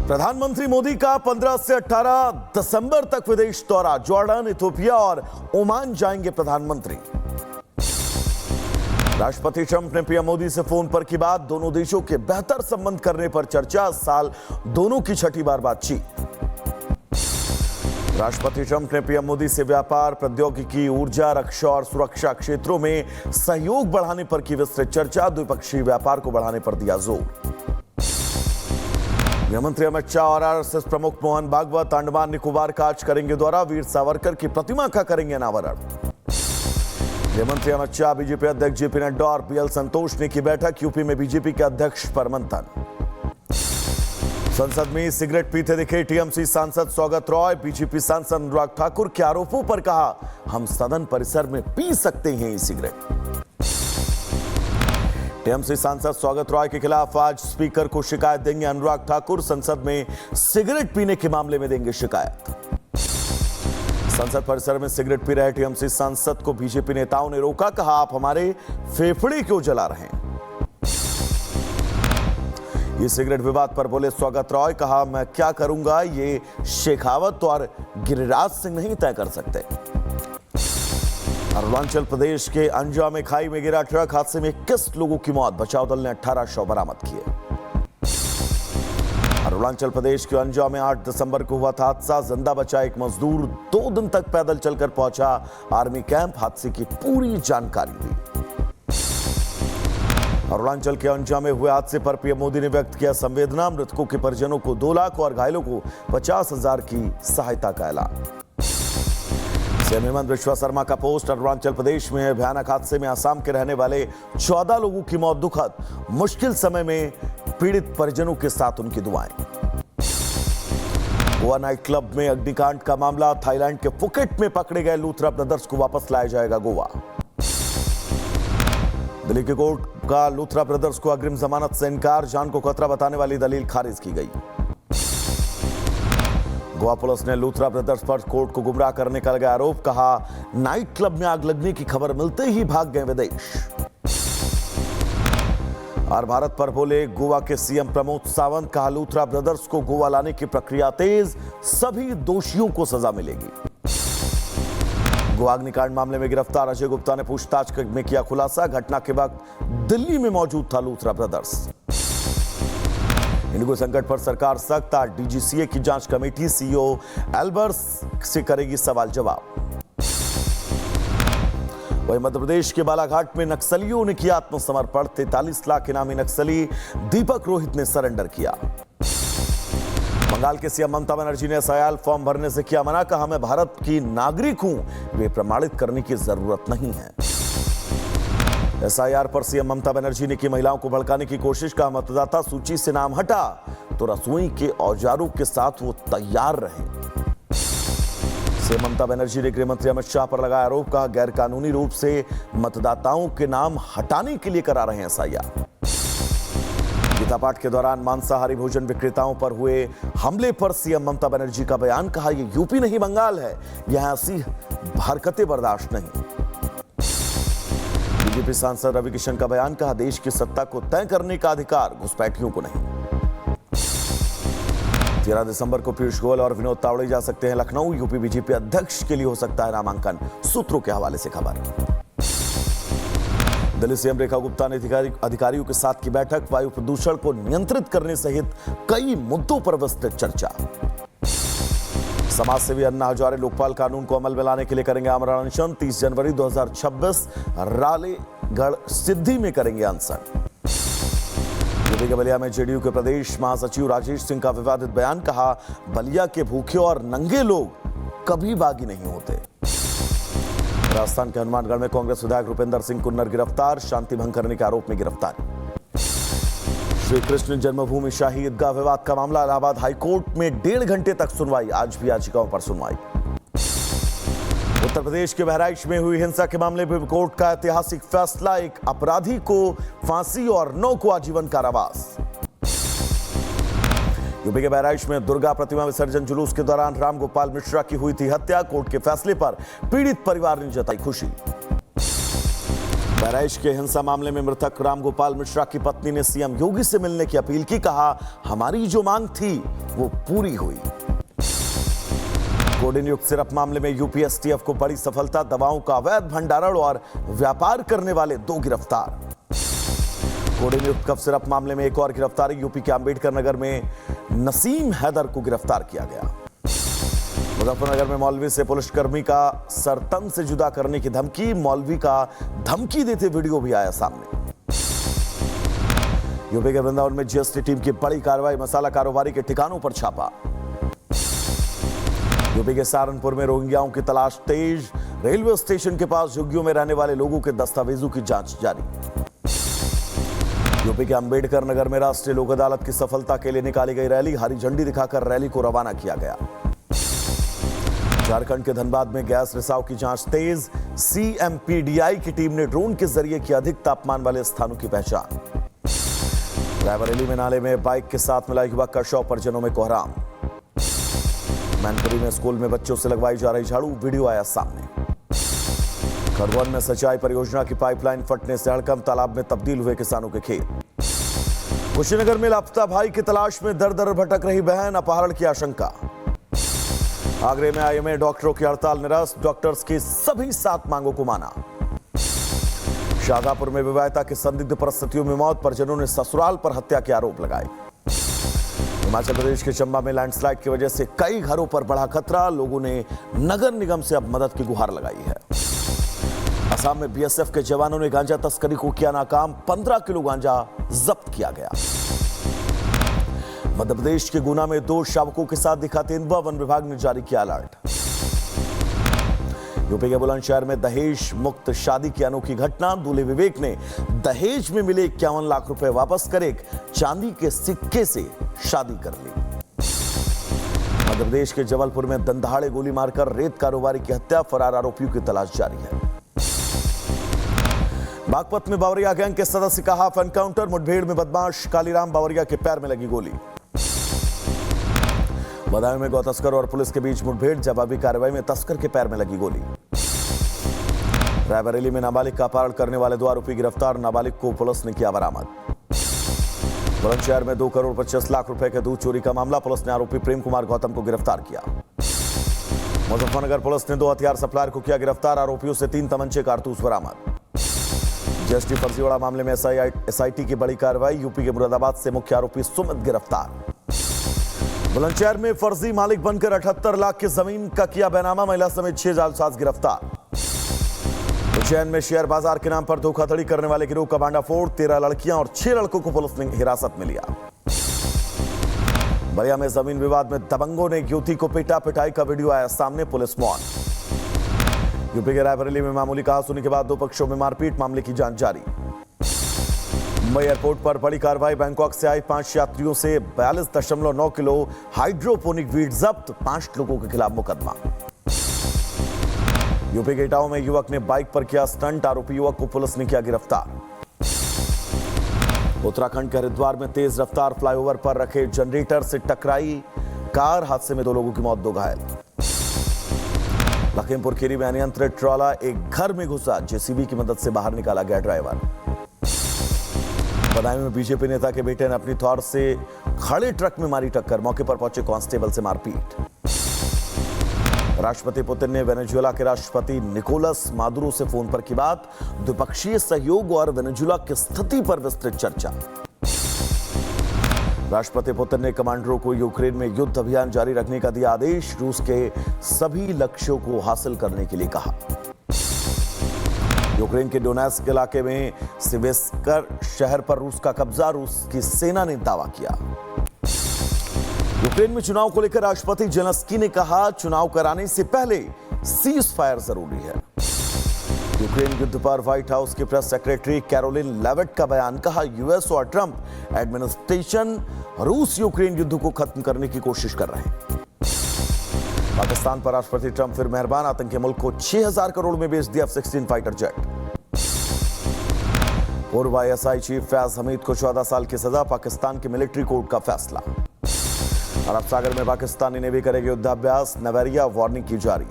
प्रधानमंत्री मोदी का 15 से 18 दिसंबर तक विदेश दौरा। जॉर्डन, इथियोपिया और ओमान जाएंगे प्रधानमंत्री। राष्ट्रपति ट्रंप ने पीएम मोदी से फोन पर की बात। दोनों देशों के बेहतर संबंध करने पर चर्चा। इस साल दोनों की छठी बार बातचीत। राष्ट्रपति ट्रंप ने पीएम मोदी से व्यापार, प्रौद्योगिकी, ऊर्जा, रक्षा और सुरक्षा क्षेत्रों में सहयोग बढ़ाने पर की विस्तृत चर्चा। द्विपक्षीय व्यापार को बढ़ाने पर दिया जोर। गृहमंत्री अमित शाह और आरएसएस प्रमुख मोहन भागवत अंडमान निकोबार का आज करेंगे दौरा। वीर सावरकर की प्रतिमा का करेंगे अनावरण। गृहमंत्री अमित शाह, बीजेपी अध्यक्ष जेपी नड्डा और बीएल संतोष ने की बैठक। यूपी में बीजेपी के अध्यक्ष पर मंथन। संसद में सिगरेट पीते दिखे टीएमसी सांसद सौगत रॉय। बीजेपी सांसद अनुराग ठाकुर के आरोपों पर कहा, हम सदन परिसर में पी सकते हैं ये सिगरेट। टीएमसी सांसद सौगत रॉय के खिलाफ आज स्पीकर को शिकायत देंगे अनुराग ठाकुर। संसद में सिगरेट पीने के मामले में देंगे शिकायत। संसद परिसर में सिगरेट पी रहे टीएमसी सांसद को बीजेपी नेताओं ने रोका। कहा, आप हमारे फेफड़े क्यों जला रहे हैं। ये सिगरेट विवाद पर बोले सौगत रॉय। कहा, मैं क्या करूंगा ये शेखावत और गिरिराज सिंह नहीं तय कर सकते। अरुणाचल प्रदेश के अंजा में खाई में गिरा ट्रक। हादसे में 21 लोगों की मौत। बचाव दल ने 18 शव बरामद किए। अरुणाचल प्रदेश के अंजा में 8 दिसंबर को हुआ था हादसा। जिंदा बचा एक मजदूर 2 दिन तक पैदल चलकर पहुंचा आर्मी कैंप। हादसे की पूरी जानकारी दी। अरुणाचल के अंजा में हुए हादसे पर पीएम मोदी ने व्यक्त किया संवेदना। मृतकों के परिजनों को 2 लाख और घायलों को 50,000 की सहायता का ऐलान। सीएम हेमंत बिश्वा शर्मा का पोस्ट। अरुणाचल प्रदेश में भयानक हादसे में असम के रहने वाले 14 लोगों की मौत दुखद। मुश्किल समय में पीड़ित परिजनों के साथ उनकी दुआएं। गोवा नाइट क्लब में अग्निकांड का मामला। थाईलैंड के फुकेट में पकड़े गए लूथरा ब्रदर्स को वापस लाया जाएगा गोवा। दिल्ली की कोर्ट का लूथरा ब्रदर्स को अग्रिम जमानत से इनकार। जान को खतरा बताने वाली दलील खारिज की गई। गोवा पुलिस ने लूथरा ब्रदर्स पर कोर्ट को गुमराह करने का लगाया आरोप। कहा, नाइट क्लब में आग लगने की खबर मिलते ही भाग गए विदेश। और भारत पर बोले गोवा के सीएम प्रमोद सावंत। कहा, लूथरा ब्रदर्स को गोवा लाने की प्रक्रिया तेज। सभी दोषियों को सजा मिलेगी। गोवा अग्निकांड मामले में गिरफ्तार अजय गुप्ता ने पूछताछ में किया खुलासा। घटना के वक्त दिल्ली में मौजूद था लूथरा ब्रदर्स। इंडिगो संकट पर सरकार सख्त। आज डीजीसीए की जांच कमेटी सीईओ एल्बर्स से करेगी सवाल जवाब। वहीं मध्य प्रदेश के बालाघाट में नक्सलियों ने किया आत्मसमर्पण। 43 लाख इनामी नक्सली दीपक रोहित ने सरेंडर किया। बंगाल के सीएम ममता बनर्जी ने एसआईआर फॉर्म भरने से किया मना। कहा, मैं भारत की नागरिक हूं, वे प्रमाणित करने की जरूरत नहीं है। एसआईआर पर सीएम ममता बनर्जी ने की महिलाओं को भड़काने की कोशिश। का मतदाता सूची से नाम हटा तो रसोई के औजारों के साथ वो तैयार रहे। सीएम ममता बनर्जी ने गृहमंत्री अमित शाह पर लगाया आरोप। कहा, गैर कानूनी रूप से मतदाताओं के नाम हटाने के लिए करा रहे हैं एसआईआर। गीता पाठ के दौरान मांसाहारी भोजन विक्रेताओं पर हुए हमले पर सीएम ममता बनर्जी का बयान। कहा, यह यूपी नहीं बंगाल है, यहां ऐसी हरकतें बर्दाश्त नहीं। बीजेपी सांसद रवि किशन का बयान। कहा, देश की सत्ता को तय करने का अधिकार घुसपैठियों को नहीं। 13 दिसंबर को पीयूष गोयल और विनोद तावड़े जा सकते हैं लखनऊ। यूपी बीजेपी अध्यक्ष के लिए हो सकता है नामांकन। सूत्रों के हवाले से खबर। दिल्ली सीएम रेखा गुप्ता ने अधिकारियों के साथ की बैठक। वायु प्रदूषण को नियंत्रित करने सहित कई मुद्दों पर विस्तृत चर्चा। समाज सेवी अन्ना हजारे लोकपाल कानून को अमल में लाने के लिए करेंगे आमरण अनशन। 30 जनवरी 2026 रालेगढ़ सिद्धि में करेंगे अनशन। यूपी के बलिया में जेडीयू के प्रदेश महासचिव राजेश सिंह का विवादित बयान। कहा, बलिया के भूखे और नंगे लोग कभी बागी नहीं होते। राजस्थान के हनुमानगढ़ में कांग्रेस विधायक रुपेंद्र सिंह कुन्नर गिरफ्तार। शांति भंग करने के आरोप में गिरफ्तारी। श्री कृष्ण जन्मभूमि शाही ईदगाह विवाद का मामला। इलाहाबाद हाईकोर्ट में 1.5 घंटे तक सुनवाई। आज भी याचिकाओं पर सुनवाई। उत्तर प्रदेश के बहराइच में हुई हिंसा के मामले में कोर्ट का ऐतिहासिक फैसला। एक अपराधी को फांसी और 9 को आजीवन कारावास। यूपी के बहराइच में दुर्गा प्रतिमा विसर्जन जुलूस के दौरान रामगोपाल मिश्रा की हुई थी हत्या। कोर्ट के फैसले पर पीड़ित परिवार ने जताई खुशी। बहराइच के हिंसा मामले में मृतक रामगोपाल मिश्रा की पत्नी ने सीएम योगी से मिलने की अपील की। कहा, हमारी जो मांग थी वो पूरी हुई। कोडेन युक्त सिरप मामले में यूपी एसटीएफ को बड़ी सफलता। दवाओं का अवैध भंडारण और व्यापार करने वाले 2 गिरफ्तार। कोडेन युक्त कफ सिरप मामले में एक और गिरफ्तारी। यूपी के अंबेडकर नगर में नसीम हैदर को गिरफ्तार किया गया। मुजफ्फरनगर में मौलवी से पुलिसकर्मी का सरतन से जुदा करने की धमकी। मौलवी का धमकी देते वीडियो भी आया सामने। यूपी के वृंदावन में जीएसटी टीम की बड़ी कार्रवाई। मसाला कारोबारी के ठिकानों पर छापा। यूपी के सहारनपुर में रोहिंग्याओं की तलाश तेज। रेलवे स्टेशन के पास झुग्गियों में रहने वाले लोगों के दस्तावेजों की जांच जारी। यूपी के अंबेडकर नगर में राष्ट्रीय लोक अदालत की सफलता के लिए निकाली गई रैली। हरी झंडी दिखाकर रैली को रवाना किया गया। झारखंड के धनबाद में गैस रिसाव की जांच तेज। सीएमपीडीआई की टीम ने ड्रोन के जरिए की अधिक तापमान वाले स्थानों की पहचान। रायबरेली में नाले में बाइक के साथ मिला युवक का शव, परिजनों में कोहराम। मैनपुरी में स्कूल में बच्चों से लगवाई जा रही झाड़ू, वीडियो आया सामने। खरगोन में सिंचाई परियोजना की पाइपलाइन फटने से हड़कंप, तालाब में तब्दील हुए किसानों के खेत। कुशीनगर में लापता भाई की तलाश में दर दर भटक रही बहन, अपहरण की आशंका। आगरे में आईएमए डॉक्टरों की हड़ताल निरस्त, डॉक्टर्स की सभी 7 मांगों को माना। शाहजहांपुर में विवाहिता की संदिग्ध परिस्थितियों में मौत, परिजनों ने ससुराल पर हत्या के आरोप लगाए। हिमाचल प्रदेश के चंबा में लैंडस्लाइड की वजह से कई घरों पर बढ़ा खतरा, लोगों ने नगर निगम से अब मदद की गुहार लगाई है। असम में बीएसएफ के जवानों ने गांजा तस्करी को किया नाकाम, 15 किलो गांजा जब्त किया गया। मध्य प्रदेश के गुना में 2 शावकों के साथ दिखा तेंदुआ, वन विभाग ने जारी किया अलर्ट। यूपी के बुलंदशहर में दहेज मुक्त शादी की अनोखी घटना। दूल्हे विवेक ने दहेज में मिले 51 लाख रुपए वापस कर एक चांदी के सिक्के से शादी कर ली। मध्य प्रदेश के जबलपुर में दंदहाड़े गोली मारकर रेत कारोबारी की हत्या, फरार आरोपियों की तलाश जारी है। बागपत में बावरिया गैंग के सदस्य का हाफ एनकाउंटर, मुठभेड़ में बदमाश कालीराम बावरिया के पैर में लगी गोली। बदायूं में गौ तस्कर और पुलिस के बीच मुठभेड़, जवाबी कार्रवाई में तस्कर के पैर में लगी गोली। रायबरेली में नाबालिग का अपहरण करने वाले 2 आरोपी गिरफ्तार, नाबालिग को पुलिस ने किया बरामद। बुलंदशहर में 2 करोड़ 25 लाख रुपए के दूध चोरी का मामला, पुलिस ने आरोपी प्रेम कुमार गौतम को गिरफ्तार किया। मुजफ्फरनगर पुलिस ने 2 हथियार सप्लायर को किया गिरफ्तार, आरोपियों से 3 तमंचे कारतूस बरामद। जीएसटी फर्जीवाड़ा मामले में एसआईटी की बड़ी कार्रवाई, यूपी के मुरादाबाद से मुख्य आरोपी सुमित गिरफ्तार। बुलंदशहर में फर्जी मालिक बनकर 78 लाख की जमीन का किया बैनामा, महिला समेत 6 जालसाज गिरफ्तार। उज्जैन में शेयर बाजार के नाम पर धोखाधड़ी करने वाले गिरोह का भांडाफोड़, 13 लड़कियां और 6 लड़कों को पुलिस ने हिरासत में लिया। बलिया में जमीन विवाद में दबंगों ने युवती को पीटा, पिटाई का वीडियो आया सामने, पुलिस मौन। यूपी के रायबरेली में मामूली कहासुनी के बाद 2 पक्षों में मारपीट, मामले की जांच जारी। मुंबई एयरपोर्ट पर बड़ी कार्रवाई, बैंकॉक से आए 5 यात्रियों से 42.9 किलो हाइड्रोपोनिक वीट जब्त, 5 लोगों के खिलाफ मुकदमा। यूपी के इटावा में युवक ने बाइक पर किया स्टंट, आरोपी युवक को पुलिस ने किया गिरफ्तार। उत्तराखंड के हरिद्वार में तेज रफ्तार फ्लाईओवर पर रखे जनरेटर से टकराई कार, हादसे में 2 लोगों की मौत, 2 घायल। लखीमपुर खीरी में अनियंत्रित ट्रॉला एक घर में घुसा, जेसीबी की मदद से बाहर निकाला गया ड्राइवर। बदायूं में बीजेपी नेता के बेटे ने अपनी थॉर से खड़े ट्रक में मारी टक्कर, मौके पर पहुंचे कांस्टेबल से मारपीट। राष्ट्रपति पुतिन ने वेनेजुएला के राष्ट्रपति निकोलस मादुरो से फोन पर की बात, द्विपक्षीय सहयोग और वेनेजुएला की स्थिति पर विस्तृत चर्चा। राष्ट्रपति पुतिन ने कमांडरों को यूक्रेन में युद्ध अभियान जारी रखने का दिया आदेश, रूस के सभी लक्ष्यों को हासिल करने के लिए कहा। यूक्रेन के डोनेट्स्क इलाके में सिवेस्कर शहर पर रूस का कब्जा, रूस की सेना ने दावा किया। यूक्रेन में चुनाव को लेकर राष्ट्रपति जेलेंस्की ने कहा, चुनाव कराने से पहले सीज फायर जरूरी है। यूक्रेन युद्ध पर व्हाइट हाउस की प्रेस सेक्रेटरी कैरोलिन लेविट का बयान, कहा यूएस और ट्रंप एडमिनिस्ट्रेशन रूस यूक्रेन युद्ध को खत्म करने की कोशिश कर रहे हैं। पाकिस्तान पर राष्ट्रपति ट्रंप फिर मेहरबान, आतंकी मुल्क को 6000 करोड़ में बेच दिया F-16 फाइटर जेट। पूर्व ISI चीफ फैज हमीद को 14 साल की सजा, पाकिस्तान के मिलिट्री कोर्ट का फैसला। अरब सागर में पाकिस्तानी नेवी करेगी युद्धाभ्यास, नवेरिया वार्निंग की जारी।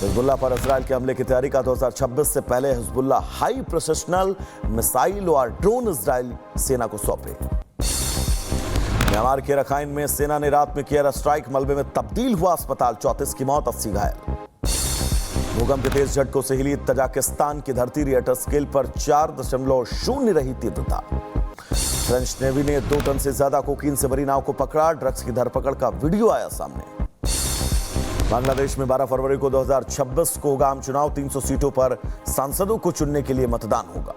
हिजबुल्लाह पर इजराइल के हमले की तैयारी का 2026 से पहले हिजबुल्लाह हाई प्रोसेशनल मिसाइल और ड्रोन इजराइल सेना को सौंपे। म्यांमार के रखाइन में सेना ने रात में किया एयर स्ट्राइक, मलबे में तब्दील हुआ अस्पताल, 34 की मौत, 80 घायल। भूकंप के तेज झटकों से हिली तजाकिस्तान की धरती, रिएक्टर स्केल पर 4.0 रही तीव्रता। फ्रेंच नेवी ने 2 टन से ज्यादा कोकीन से भरी नाव को पकड़ा, ड्रग्स की धरपकड़ का वीडियो आया सामने। बांग्लादेश में 12 फरवरी को 2026 को होगा आम चुनाव, 300 सीटों पर सांसदों को चुनने के लिए मतदान होगा।